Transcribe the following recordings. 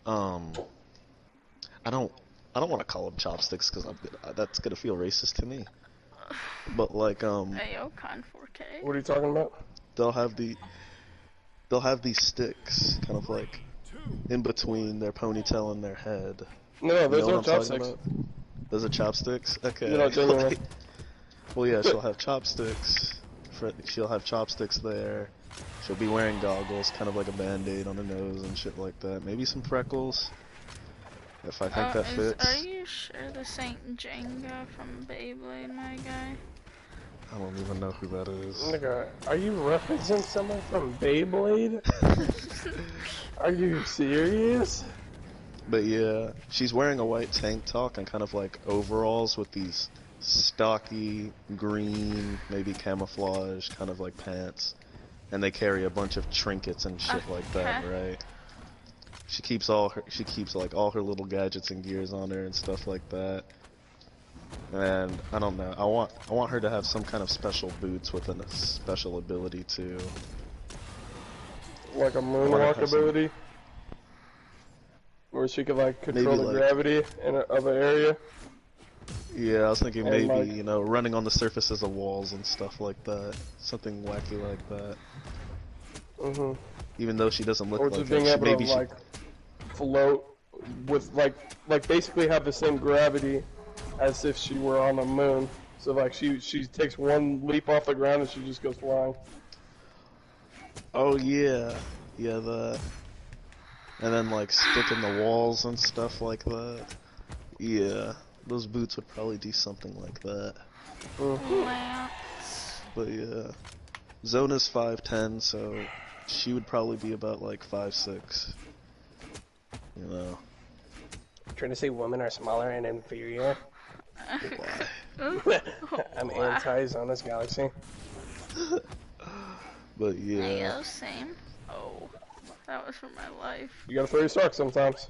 Um, I don't, I don't want to call them chopsticks because that's gonna feel racist to me. But like, Ayo, con 4K. What are you talking about? they'll have the, they'll have these sticks kind of like in between their ponytail and their head. No, You know there's what no I'm talking chopsticks. about? Those are chopsticks? Okay. You know, genuinely. Well, yeah, she'll have chopsticks. She'll have chopsticks there. She'll be wearing goggles, kind of like a band-aid on her nose and shit like that. Maybe some freckles, if I think that fits. Are you sure this ain't Jenga from Beyblade, my guy? I don't even know who that is. Nigga, are you referencing someone from Beyblade? Are you serious? But yeah, she's wearing a white tank top and kind of like overalls with these stocky green, maybe camouflage kind of like pants, and they carry a bunch of trinkets and shit like that, right? She keeps like all her little gadgets and gears on her and stuff like that. And I don't know. I want her to have some kind of special boots with a special ability too. Like a moonwalk ability? Where she could like control Maybe, the like, gravity of an area? Yeah, I was thinking And, maybe, like, you know, running on the surfaces of walls and stuff like that. Something wacky like that. Mm-hmm. Even though she doesn't look Or like just being it, able to like float with like basically have the same gravity as if she were on the moon. So like she takes one leap off the ground and she just goes flying. Oh yeah, yeah, that. And then like stick in the walls and stuff like that. Yeah, those boots would probably do something like that. But yeah, Zona's 5'10", so she would probably be about like 5'6". You know. Trying to say women are smaller and inferior. Why? I'm anti-Zona's Galaxy. But yeah. Ayo, same. Oh, that was for my life. You gotta throw your socks sometimes.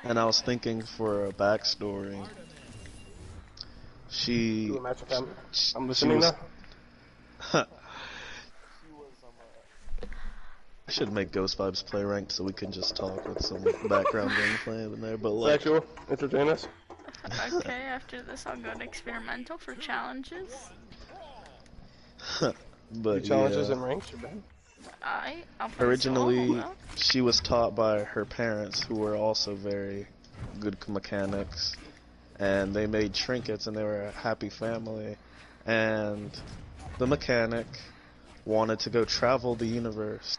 And I was thinking for a backstory. She. Do a match with them. I'm She listening was. now. I should make Ghost Vibes play ranked so we can just talk with some background gameplay in there. But like. Sexual, entertain us. Okay, after this I'll go to experimental for challenges. But challenges yeah. and ranks are bad. I'll play Originally, solo. she was taught by her parents, who were also very good mechanics, and they made trinkets, and they were a happy family. And the mechanic wanted to go travel the universe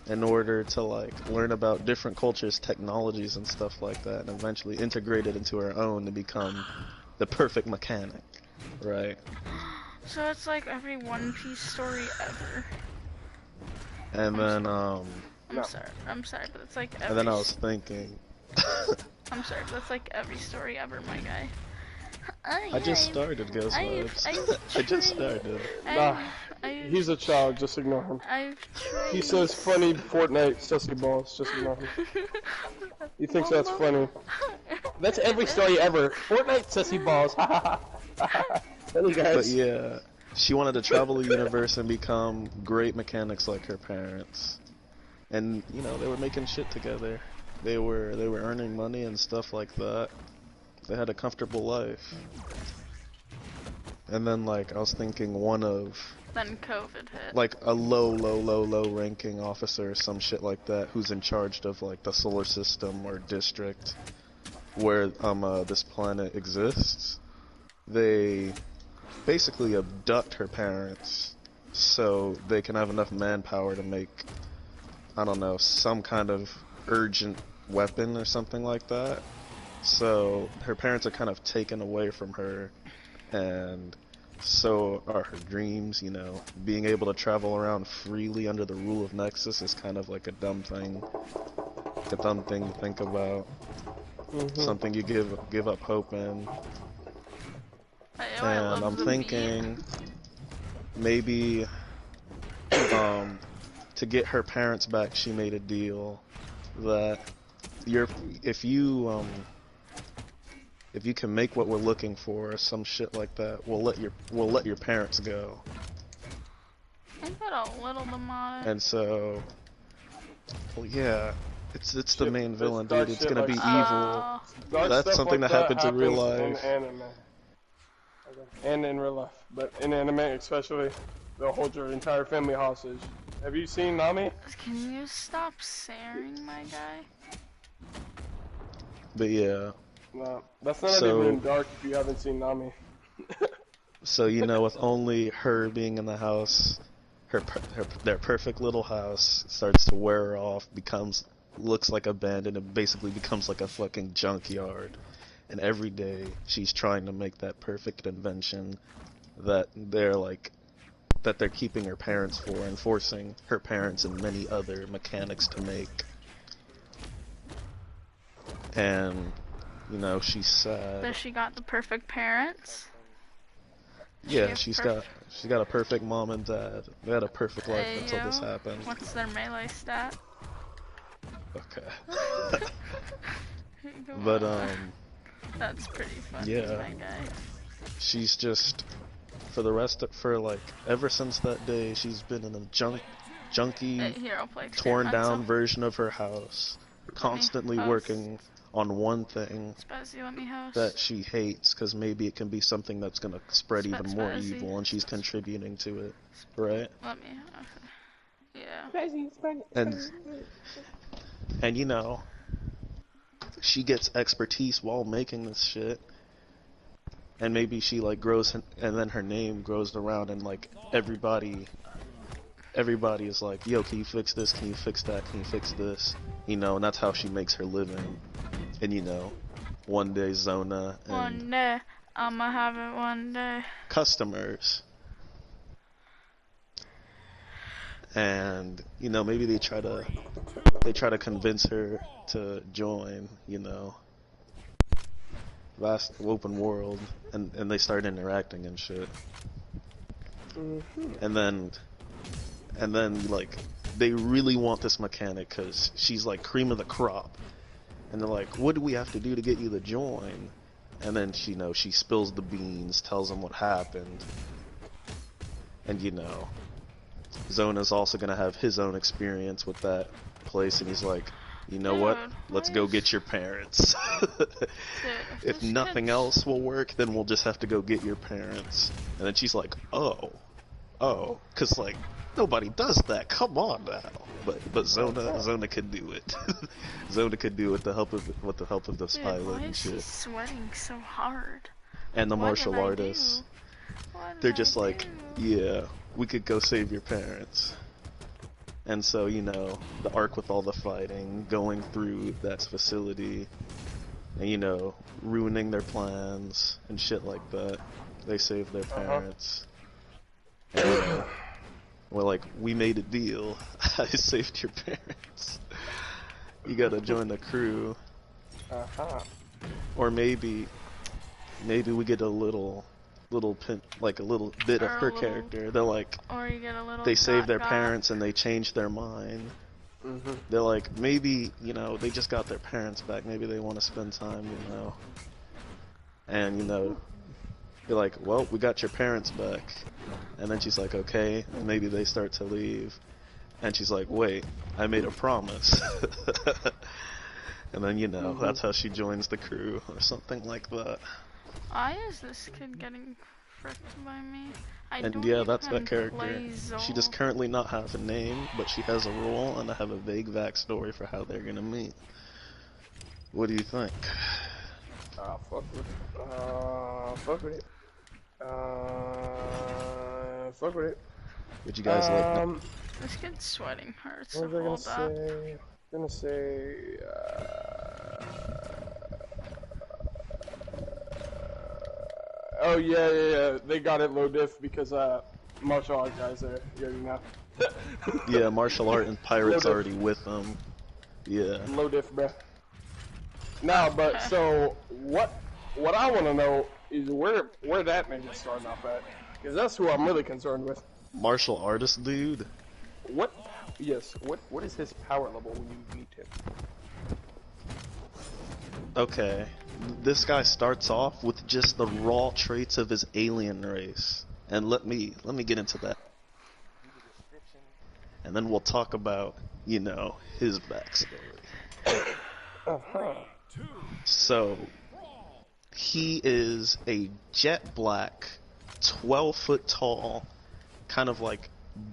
in order to like learn about different cultures, technologies, and stuff like that, and eventually integrate it into her own to become the perfect mechanic, right? So it's like every One Piece story ever. And then I'm sorry, but it's like every... And then I was thinking... I'm sorry, but that's like every story ever, my guy. I just started, Ghost Vibes. I just started. He's a child, just ignore him. He says funny Fortnite sussy balls, just ignore him. He thinks that's funny. That's every story ever. Fortnite sussy balls, Hello guys. But yeah, she wanted to travel the universe and become great mechanics like her parents. And, you know, they were making shit together. They were earning money and stuff like that. They had a comfortable life. And then, like, I was thinking Then COVID hit. like a low ranking officer or some shit like that who's in charge of, like, the solar system or district where, this planet exists. They basically abduct her parents so they can have enough manpower to make, I don't know, some kind of urgent weapon or something like that. So her parents are kind of taken away from her, and so are her dreams, you know. Being able to travel around freely under the rule of Nexus is kind of like a dumb thing to think about. Something you give up hope in. And I'm thinking maybe to get her parents back, she made a deal that if you can make what we're looking for or some shit like that, we'll let your parents go. Ain't that a little demonic? And so Well, yeah. It's the main villain, dude. It's gonna like be evil. That's something like that happens in real in life. anime. And in real life. But in anime especially, they'll hold your entire family hostage. Have you seen Nami? Can you stop staring, my guy? But yeah. No, that's not even dark if you haven't seen Nami. So, you know, with only her being in the house, their perfect little house starts to wear off, looks like abandoned, and basically becomes like a fucking junkyard. And every day she's trying to make that perfect invention that they're keeping her parents for and forcing her parents and many other mechanics to make. And, you know, she's sad. Does she got the perfect parents? Yeah, she's got a perfect mom and dad. They had a perfect life until this happened. What's their melee stat? Okay. But that's pretty funny, yeah. my guy. She's just ever since that day, she's been in a junky, torn down version of her house, constantly working on one thing that she hates, because maybe it can be something that's gonna spread even more evil, and she's contributing to it, right? Yeah. And you know, she gets expertise while making this shit. And maybe she like grows, and then her name grows around, and like everybody is like, yo, can you fix this? Can you fix that? Can you fix this? You know, and that's how she makes her living. And you know, one day Zona and one day I'ma have it one day. Customers. And you know, maybe they try to convince her to join, you know, vast open world, and they start interacting and shit. And then like they really want this mechanic because she's like cream of the crop, and they're like, what do we have to do to get you to join? And then she spills the beans, tells them what happened, and you know, Zona's also gonna have his own experience with that place, and he's like, you know what? Let's go get your parents. If nothing else will work, then we'll just have to go get your parents. And then she's like, oh, because like nobody does that. Come on now. But Zona could do it. Zona could do it with the help of this pilot and shit. Why is she sweating so hard? And the martial artists. They're just like, yeah, we could go save your parents. And so, you know, the arc with all the fighting, going through that facility, and, you know, ruining their plans and shit like that. They save their parents. And, we're like, we made a deal. I saved your parents. You gotta join the crew. Or maybe we get a little pin, like a little bit of her character. They're like, they save their parents and they change their mind. They're like, maybe, you know, they just got their parents back. Maybe they want to spend time, you know. And, you know, you're like, well, we got your parents back. And then she's like, okay. And maybe they start to leave. And she's like, wait, I made a promise. And then, you know, that's how she joins the crew or something like that. Why is this kid getting fricked by me? And yeah, that's that character. She does currently not have a name, but she has a role, and I have a vague backstory for how they're gonna meet. What do you think? Fuck with it. Fuck with it. Fuck with it. Would you guys like? This kid's sweating hurts. What was I gonna say? Oh yeah. They got it low diff because martial art guys there. You already know. Yeah, martial art and pirates already with them. Yeah. Low diff, bruh. Now, but so what I want to know is where that nigga starting off at, because that's who I'm really concerned with. Martial artist dude. What? Yes. What is his power level when you meet him? Okay. This guy starts off with just the raw traits of his alien race. And let me get into that. And then we'll talk about, you know, his backstory. So, he is a jet black, 12-foot tall, kind of like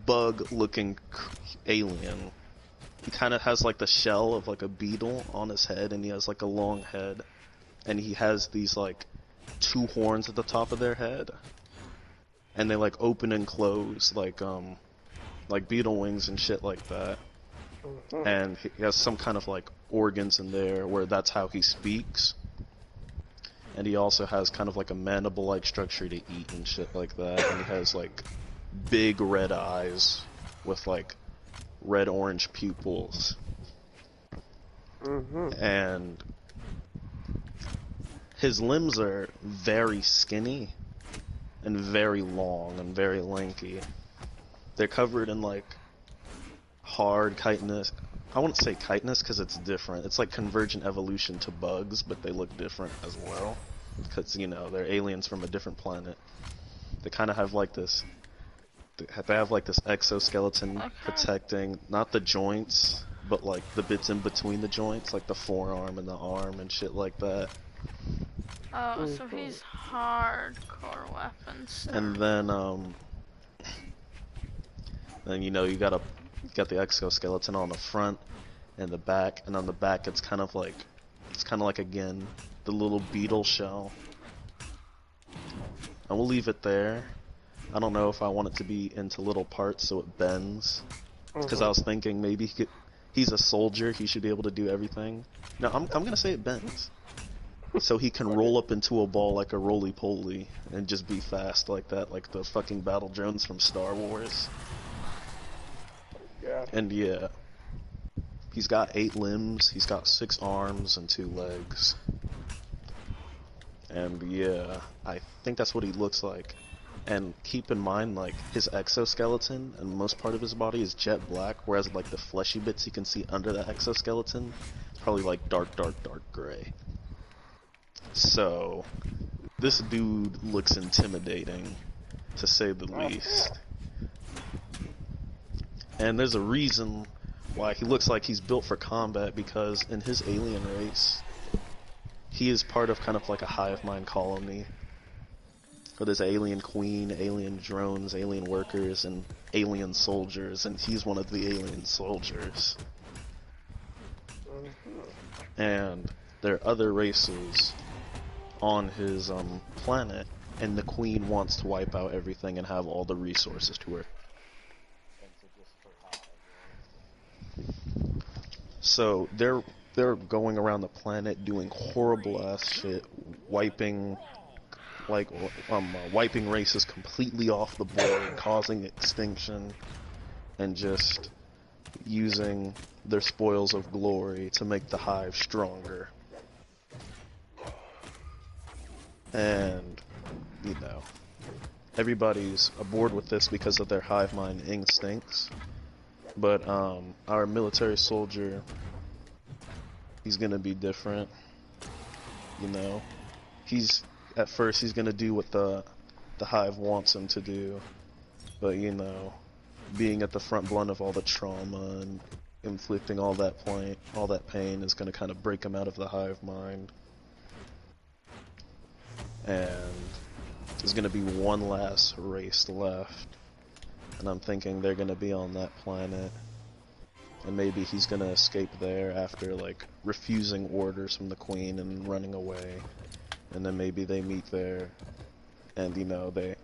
bug-looking alien. He kind of has like the shell of like a beetle on his head, and he has like a long head, and he has these like 2 horns at the top of their head, and they like open and close like beetle wings and shit like that. And he has some kind of like organs in there where that's how he speaks. And he also has kind of like a mandible-like structure to eat and shit like that. And he has like big red eyes with like red-orange pupils. And his limbs are very skinny and very long and very lanky. They're covered in like hard chitinous. I wouldn't say chitinous because it's different. It's like convergent evolution to bugs, but they look different as well. Because, you know, they're aliens from a different planet. They kind of have like this. They have like this exoskeleton protecting not the joints, but like the bits in between the joints, like the forearm and the arm and shit like that. Oh, so he's hardcore weapons. And then you know you got the exoskeleton on the front and the back, and on the back it's kind of like again the little beetle shell. And we'll leave it there. I don't know if I want it to be into little parts so it bends, because I was thinking maybe he's a soldier, he should be able to do everything. No, I'm gonna say it bends, so he can roll up into a ball like a roly-poly and just be fast like that, like the fucking battle drones from Star Wars. Yeah. And yeah, he's got 8 limbs, he's got 6 arms and 2 legs. And yeah, I think that's what he looks like. And keep in mind, like, his exoskeleton and most part of his body is jet black, whereas like the fleshy bits you can see under the exoskeleton, probably like dark gray. So, this dude looks intimidating, to say the least. And there's a reason why he looks like he's built for combat, because in his alien race, he is part of kind of like a hive mind colony. Where there's alien queen, alien drones, alien workers, and alien soldiers, and he's one of the alien soldiers. And there are other races on his planet, and the queen wants to wipe out everything and have all the resources to her. So they're going around the planet doing horrible ass shit, wiping races completely off the board, causing extinction, and just using their spoils of glory to make the hive stronger. And, you know, everybody's aboard with this because of their hive mind instincts. But our military soldier, he's gonna be different. You know, at first he's gonna do what the hive wants him to do, but you know, being at the front blunt of all the trauma and inflicting all that pain is gonna kind of break him out of the hive mind. And there's gonna be one last race left, and I'm thinking they're gonna be on that planet, and maybe he's gonna escape there after like refusing orders from the queen and running away. And then maybe they meet there, and you know, they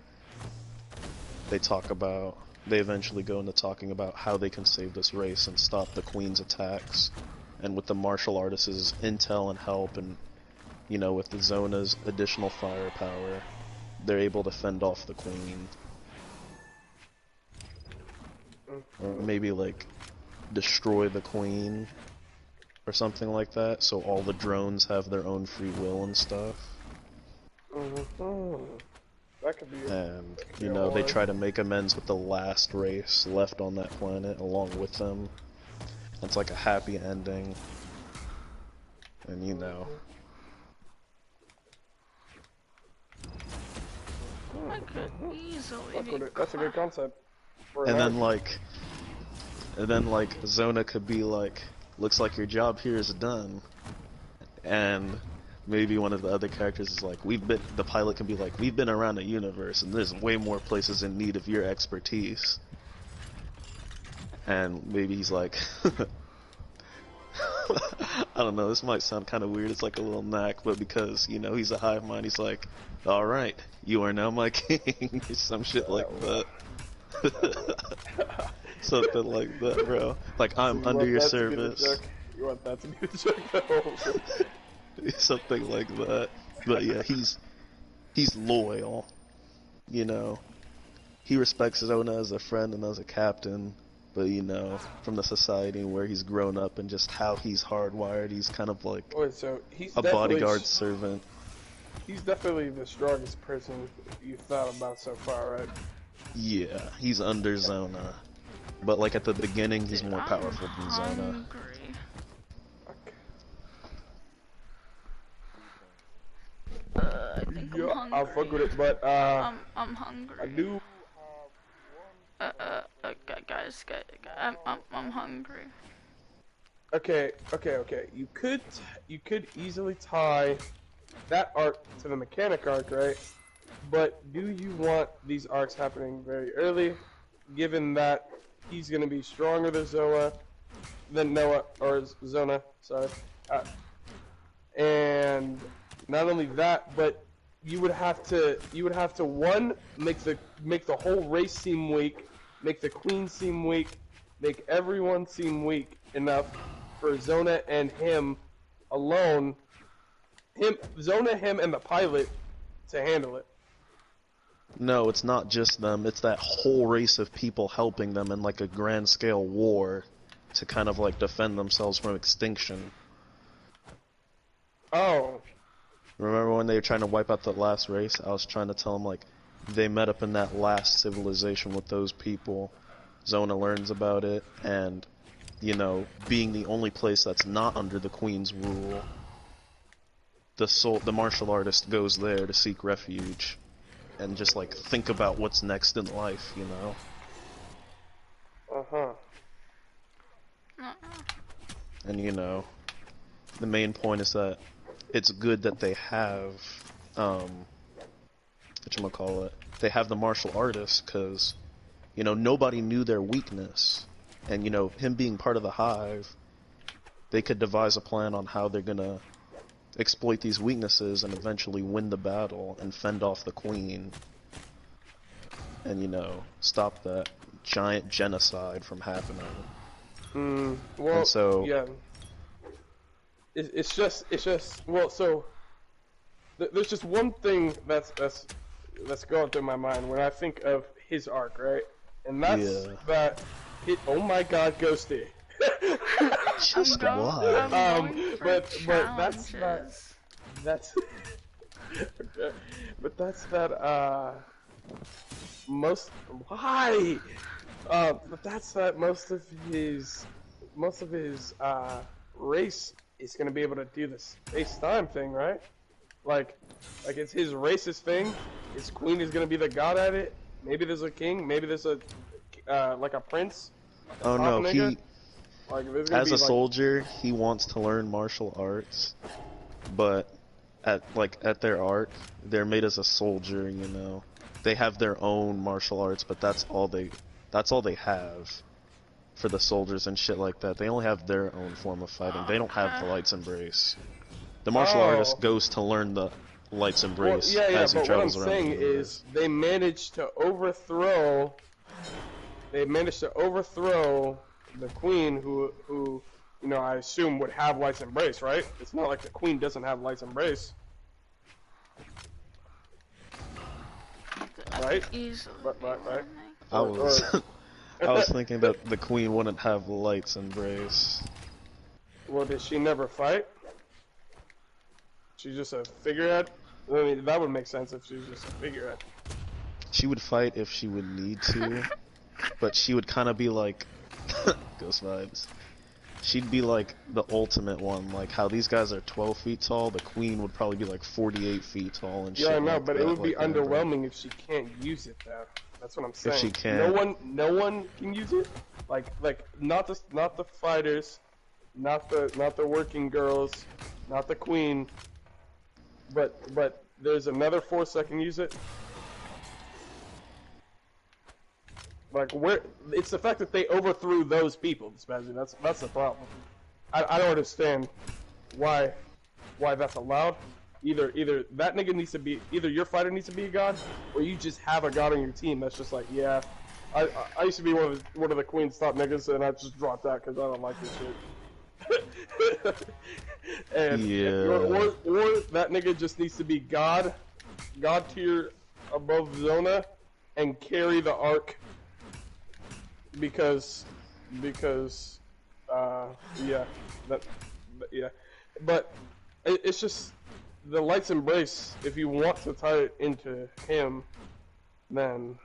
eventually go into talking about how they can save this race and stop the queen's attacks. And with the martial artists' intel and help, and you know, with the Zona's additional firepower, they're able to fend off the queen. Or maybe like destroy the queen or something like that, so all the drones have their own free will and stuff. That could be. And you know, they try to make amends with the last race left on that planet along with them. It's like a happy ending. And you know, I could easily be that's a good concept. And then like And then like Zona could be like, looks like your job here is done. And maybe one of the other characters is like, the pilot can be like, we've been around the universe and there's way more places in need of your expertise. And maybe he's like, I don't know, this might sound kind of weird, it's like a little knack, but because, you know, he's a hive mind, he's like, alright, you are now my king, some shit like that. Something like that, bro. Like, I'm under your service. You want that to be the joke? Something like that. But yeah, he's loyal, you know. He respects Zona as a friend and as a captain. But, you know, from the society where he's grown up and just how he's hardwired, he's kind of like a bodyguard servant. He's definitely the strongest person you've thought about so far, right? Yeah, he's under Zona. But, like, at the beginning, he's more powerful than Zona. I think I'm hungry. I'll fuck with it, but, I'm hungry. I do... guys, I'm hungry. Okay. You could easily tie that arc to the mechanic arc, right? But do you want these arcs happening very early, given that he's gonna be stronger than Zona, sorry. And not only that, but you would have to one, make the whole race seem weak, make the queen seem weak, make everyone seem weak enough for Zona and him alone, Zona, him, and the pilot to handle it. No, it's not just them, it's that whole race of people helping them in like a grand scale war to kind of like defend themselves from extinction. Oh. Remember when they were trying to wipe out the last race? I was trying to tell them, like, they met up in that last civilization with those people. Zona learns about it, and, you know, being the only place that's not under the Queen's rule, the martial artist goes there to seek refuge, and just, like, think about what's next in life, you know? Uh-huh. And, you know, the main point is that it's good that they have, whatchamacallit, they have the martial artists, because, you know, nobody knew their weakness. And, you know, him being part of the hive, they could devise a plan on how they're gonna exploit these weaknesses and eventually win the battle and fend off the queen. And, you know, stop that giant genocide from happening. Well, and so, yeah. It's just well, so there's just one thing that's going through my mind when I think of his arc, right? And that's that. Oh my God, Ghosty. Just why? But that's that. That's okay. But that's that. Most why? But that's that. Most of his race is gonna be able to do this space-time thing, right? Like it's his racist thing. His queen is gonna be the god at it. Maybe there's a king. Maybe there's a like a prince. Oh no, nigga. As a soldier, he wants to learn martial arts, but at their arc, they're made as a soldier. You know, they have their own martial arts, but that's all they have. For the soldiers and shit like that, they only have their own form of fighting. They don't have the Light's Embrace. The martial artist goes to learn the Light's Embrace as he travels around. What I'm saying is they managed to overthrow the queen, who you know, I assume would have Light's Embrace, right? It's not like the queen doesn't have Light's Embrace, right? Right. I was thinking that the queen wouldn't have Light's Embrace. Well, did she never fight? She's just a figurehead? I mean, that would make sense if she was just a figurehead. She would fight if she would need to, but she would kind of be like... Ghost vibes. She'd be like the ultimate one, like how these guys are 12 feet tall, the queen would probably be like 48 feet tall and shit. Yeah, I know, like but that, it would be like underwhelming if she can't use it, though. That's what I'm saying. If she can. No one can use it? Like not the fighters, not the working girls, not the queen, but there's another force that can use it. Like it's the fact that they overthrew those people, Spazzy. That's the problem. I don't understand why that's allowed. Either that nigga needs to be, either your fighter needs to be a god, or you just have a god on your team that's just like, yeah, I used to be one of the Queen's top niggas, and I just dropped out because I don't like this shit. And or that nigga just needs to be god tier above Zona, and carry the arc because yeah, but it's just the Light's Embrace. If you want to tie it into him, then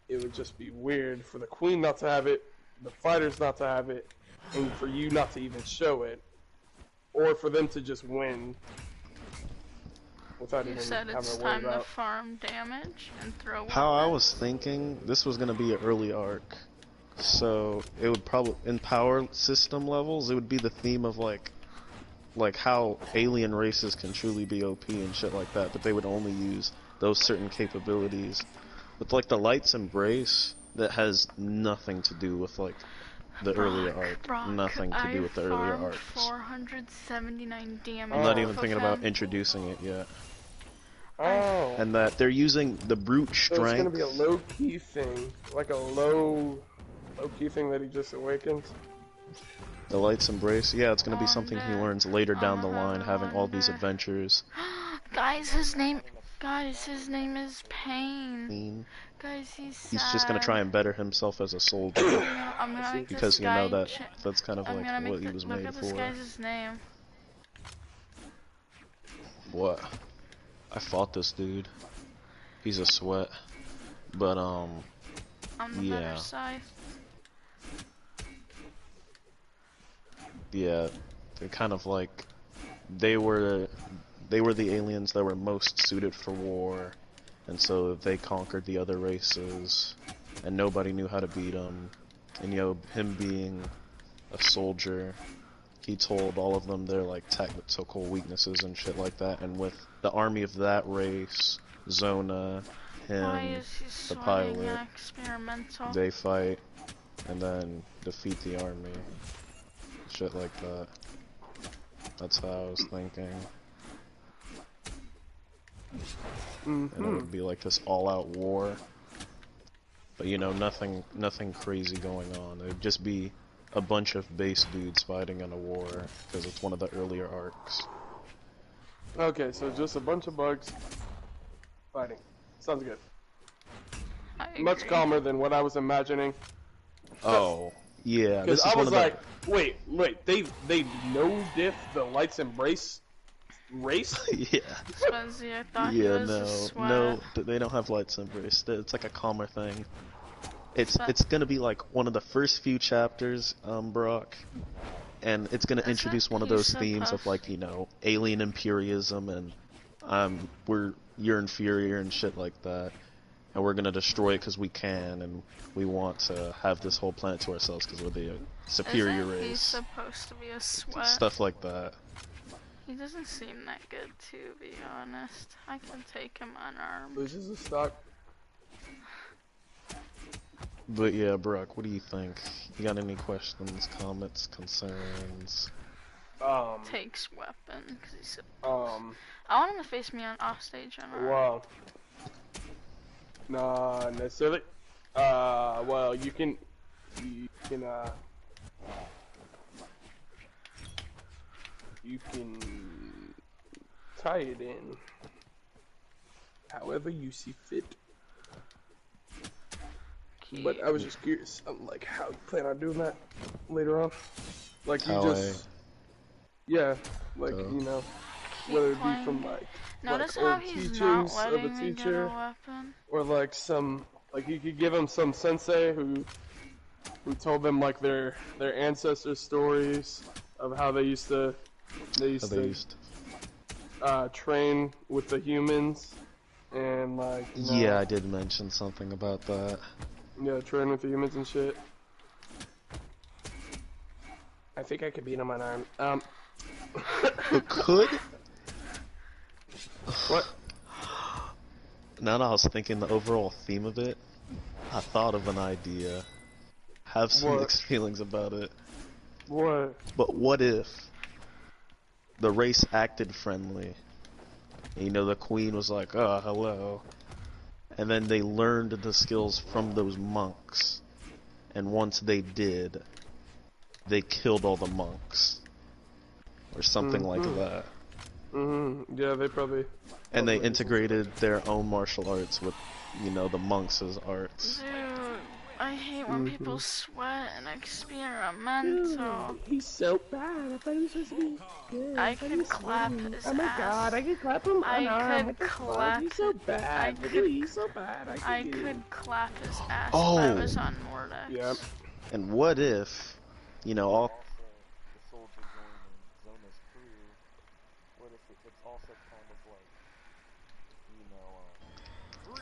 it would just be weird for the Queen not to have it, the fighters not to have it, and for you not to even show it, or for them to just win without even having to worry about. You said it's time to farm damage and throw weapons. How I was thinking, this was gonna be an early arc, so it would probably, in power system levels, it would be the theme of like how alien races can truly be OP and shit like that, but they would only use those certain capabilities. With like the Light's Embrace, that has nothing to do with like the earlier arc. Nothing to do with the earlier arcs. 479 damage. I'm not even thinking about introducing it yet. Oh. And that they're using the brute strength. So it's gonna be a low key thing, like a low key thing that he just awakens. The Light's Embrace, yeah, it's gonna be something he learns later down the line, having all these adventures. Guys, his name is Pain. Guys, he's just gonna try and better himself as a soldier. Because you know that's kind of like what he was made for. This guy's name. What? I fought this dude. He's a sweat. But on the better side. Yeah, they're kind of like they were the aliens that were most suited for war, and so they conquered the other races, and nobody knew how to beat them. And you know, him being a soldier, he told all of them their like tactical weaknesses and shit like that. And with the army of that race, Zona, him, the pilot, they fight and then defeat the army. Shit like that. That's how I was thinking. And it would be like this all-out war. But you know, nothing crazy going on. It would just be a bunch of base dudes fighting in a war, because it's one of the earlier arcs. Okay, so just a bunch of bugs fighting. Sounds good. Much calmer than what I was imagining. Oh, yeah. Because I was like, wait, they no diff the Light's Embrace race? Yeah. Spazzy, I thought he was no, they don't have Light's Embrace. It's like a calmer thing. It's gonna be like one of the first few chapters, Brock, and it's gonna introduce one of those themes of like, you know, alien imperialism and you're inferior and shit like that, and we're gonna destroy it because we can, and we want to have this whole planet to ourselves because we're the superior race. He's supposed to be a sweat. Stuff like that. He doesn't seem that good, to be honest. I can take him unarmed. Loses a stock. But yeah, Brock, what do you think? You got any questions, comments, concerns? Takes weapon, cause he's I want him to face me on offstage unarmed. Wow. Not necessarily. Well, you can tie it in however you see fit. But I was just curious, like, how you plan on doing that later on? Like, you yeah, like, you know, whether it be from, like, old teachings of a teacher, or, like, like, you could give them some sensei who told them, like, their ancestors' stories of how they used to train with the humans, and, like, you know, yeah, I did mention something about that. Yeah, train with the humans and shit. I think I could beat him on arm. Could? What? Now that I was thinking the overall theme of it, I thought of an idea. Have some mixed feelings about it. What? But what if the race acted friendly? You know, the queen was like, oh, hello. And then they learned the skills from those monks. And once they did, they killed all the monks. Or something like that. Yeah, they probably... And they integrated their own martial arts with, you know, the monks' arts. Dude, I hate when people sweat and experimental. He's so bad. I thought he was supposed to be good. I could clap his ass. Oh my god, I could clap him. I could clap. He's so bad. He's so bad. I could clap his ass if I was on Mordex. Yep. And what if, you know, all...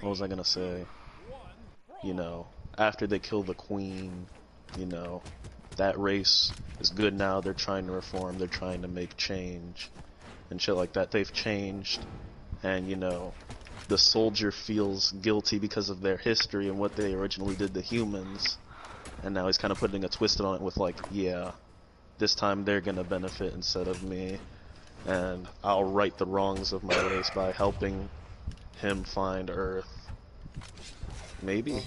What was I gonna say? You know, after they kill the queen, you know, that race is good now, they're trying to reform, they're trying to make change, and shit like that. They've changed, and you know, the soldier feels guilty because of their history and what they originally did to humans, and now he's kind of putting a twist on it with like, yeah, this time they're gonna benefit instead of me, and I'll right the wrongs of my race by helping him find Earth. Maybe.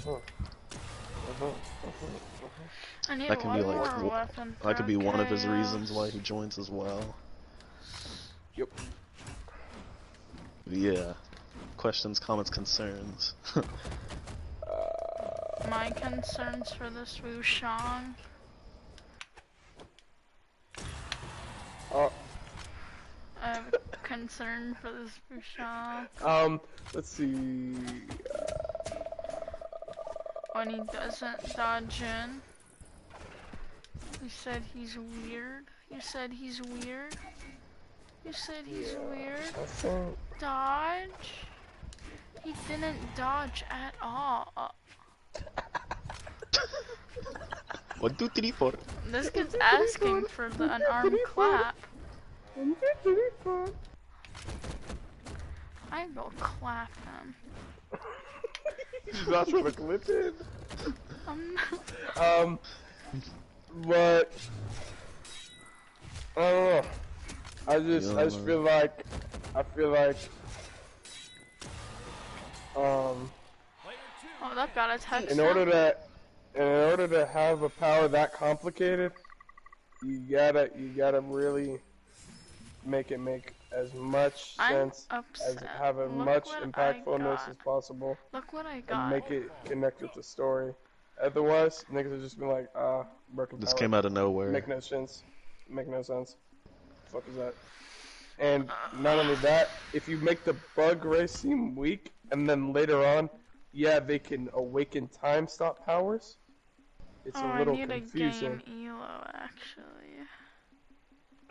That can be like that could be one of his reasons why he joins as well. Yep. Yeah. Questions, comments, concerns. My concerns for this Wushang. I have a concern for this Wushang. Let's see. When he doesn't dodge in. You said he's weird. You said he's weird. You said he's weird. Dodge? He didn't dodge at all. 1, 2, 3, 4. This kid's asking for the unarmed clap. 1, 2, 3, 4. I will clap him. She's not trying to clip it. Not. But I don't know. I just feel like Oh, that got a text. in order to have a power that complicated, you gotta really make it make as much sense as have as much impactfulness as possible. Look what I got. And make it connect with the story. Otherwise, niggas would just be like, broken This power. came out of nowhere. Make no sense. Make no sense. The fuck is that? And not only that, if you make the bug race seem weak, and then later on, yeah, they can awaken time stop powers. It's a little confusing. I need a game Elo, actually.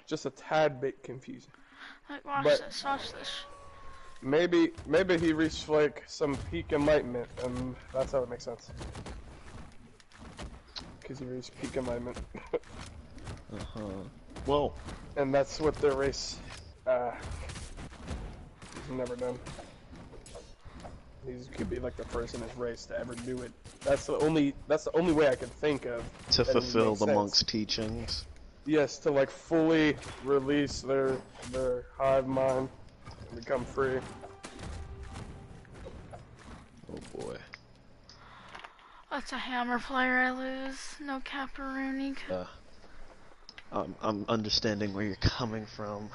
Just a tad bit confusing. Like, watch this. Maybe he reached like some peak enlightenment, and that's how it makes sense. Because he reached peak enlightenment. Whoa. And that's what their race has never done. He could be like the first in his race to ever do it. That's the only way I can think of to fulfill the monks' teachings. Yes, to like fully release their hive mind and become free. Oh boy. That's a hammer player I lose. No Caparuni. I'm understanding where you're coming from.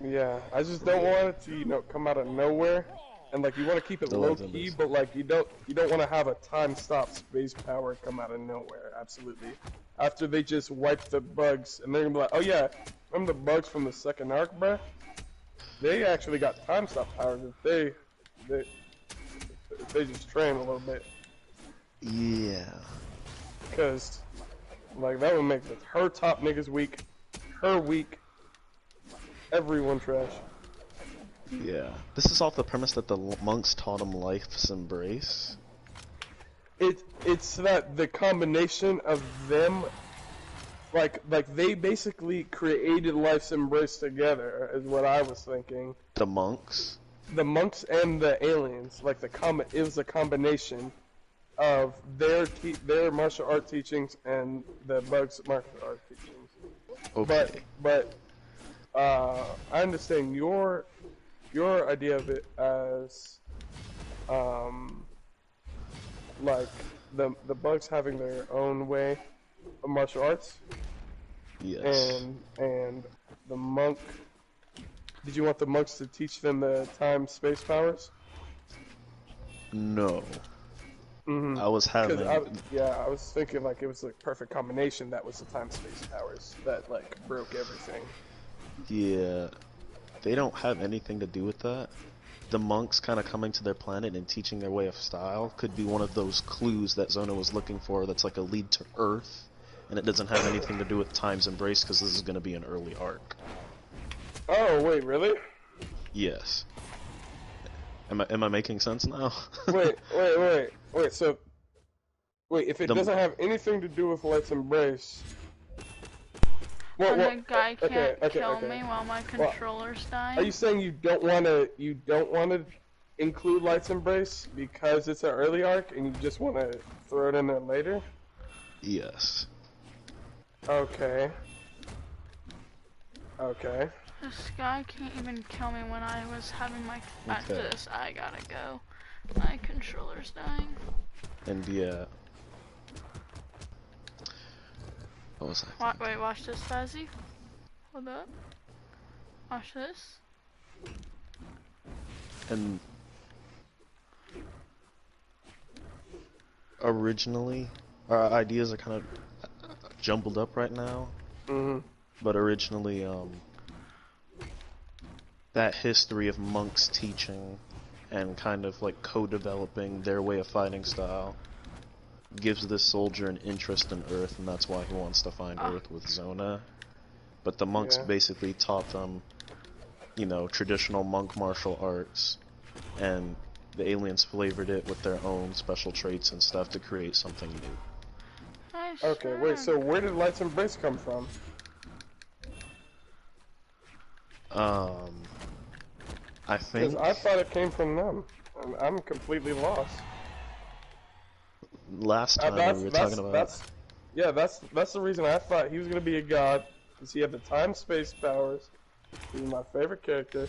Yeah, I just don't want it to, you know, come out of nowhere. And like you want to keep it low key, but like you don't want to have a time stop space power come out of nowhere. Absolutely. After they just wipe the bugs, and they're gonna be like, oh yeah, remember the bugs from the second arc, bruh? They actually got time stop powers if they just train a little bit. Yeah. Because like that would make her top niggas weak, her weak, everyone trash. Yeah. This is off the premise that the monks taught him life's embrace. It's that the combination of them, like they basically created Life's Embrace together, is what I was thinking. The monks? The monks and the aliens, like it was a combination of their martial art teachings and the bugs' martial art teachings. Okay. But I understand your idea of it as like the bugs having their own way of martial arts. Yes. And the monk. Did you want the monks to teach them the time-space powers? No. Mm-hmm. I was having. I was thinking like it was like perfect combination. That was the time-space powers that like broke everything. Yeah. They don't have anything to do with that. The monks kind of coming to their planet and teaching their way of style could be one of those clues that Zona was looking for that's like a lead to Earth, and it doesn't have anything to do with Time's Embrace because this is going to be an early arc. Oh, wait, really? Yes. Am I making sense now? wait, so... Wait, if it doesn't have anything to do with Let's Embrace... The guy can't kill me while my controller's dying? Are you saying you don't want to include Lights Embrace because it's an early arc and you just want to throw it in there later? Yes. Okay. This guy can't even kill me when I was having my this. I gotta go. My controller's dying. And yeah. What was I thinking? Wait, watch this, Fazzy. Hold up. Watch this. And originally, our ideas are kind of jumbled up right now. Mm-hmm. But originally, that history of monks teaching and kind of like co-developing their way of fighting style gives this soldier an interest in Earth, and that's why he wants to find Earth with Zona. But the monks basically taught them, you know, traditional monk martial arts, and the aliens flavored it with their own special traits and stuff to create something new. Okay, wait, so where did Lights Embrace come from? I think... Because I thought it came from them. I'm completely lost. Last time we were talking about... That's the reason I thought he was going to be a god, because he had the time-space powers. He's my favorite character.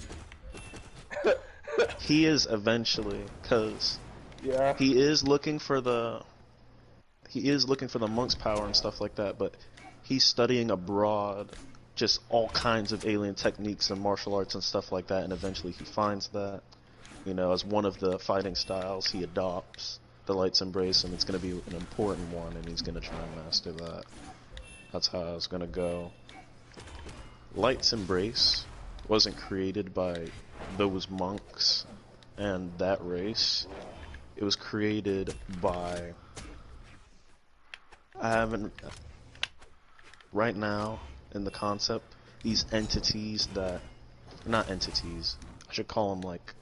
He is eventually, because... Yeah. He is looking for the monk's power and stuff like that, but he's studying abroad just all kinds of alien techniques and martial arts and stuff like that, and eventually he finds that, you know, as one of the fighting styles he adopts, the Light's Embrace, and it's going to be an important one, and he's going to try and master that. That's how I was going to go. Light's Embrace wasn't created by those monks and that race. It was created by... right now, in the concept, these entities that... Not entities. I should call them, like,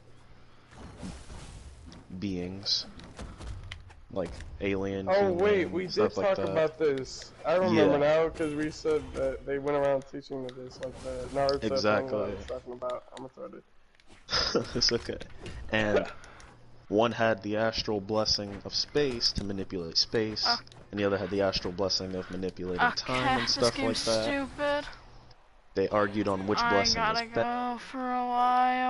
beings. Like, alien, Oh, wait, human, we did stuff like talk that. about this. I remember now, because we said that they went around teaching this, like the Naruto thing that I was talking about. I'm retarded. It's okay. And one had the astral blessing of space to manipulate space, and the other had the astral blessing of manipulating time and stuff like that. Stupid. They argued on which blessing was better. I gotta go for a while.